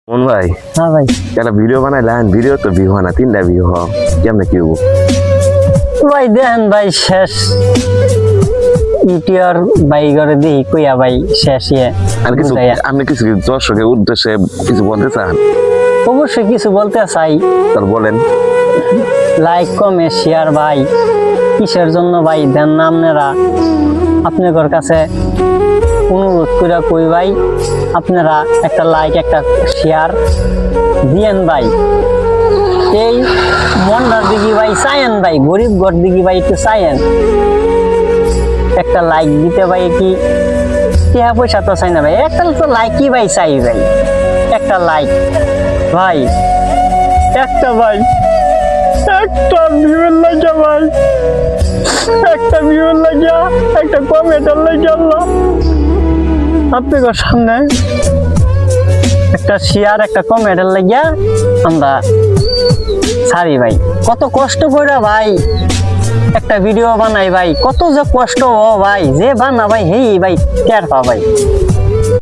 মন ভাই হ্যাঁ ভাই একটা ভিডিও বানাইলেন, ভিডিও তো ভিউ হয় না, 3টা ভিউ হয়, কেমনে কি হবো? ভাই দেখেন ভাই শেষ ইউটিউবার ভাই করে দিই কইয়া ভাই শেষ ইয়ে আর কিছু বুঝাইয়া। আপনি কিছু দর্শকের উদ্দেশ্যে কিছু বলতে চান? অবশ্যই কিছু বলতে চাই, তার বলেন। লাইক কমেন্ট শেয়ার ভাই কিসের জন্য ভাই দেন না আপনারা? আপনাদের কাছে অনুরোধ করে কই ভাই আপনারা একটা লাইক একটা শেয়ার দিয়েন ভাই। এই মনটার দিকে ভাই চাইেন ভাই, গরিব ঘর দিকে ভাই একটু চাইেন, একটা লাইক দিতে ভাই কি টাকা পয়সা তো চাই না ভাই, একটা তো লাইকই ভাই চাই ভাই, একটা লাইক ভাই, একটা ভাই, একটা ভিউর লাগিয়া ভাই, একটা ভিউর লাগিয়া, একটা কমেন্টের লাগিয়া আল্লাহ আপনাদের সামনে একটা শেয়ার একটা কমেন্টের লাগিয়া আমরা সারি ভাই। কত কষ্ট করে ভাই একটা ভিডিও বানাই ভাই, কত যে কষ্ট ও ভাই, যে বানা ভাই হেই ভাই টের পা ভাই।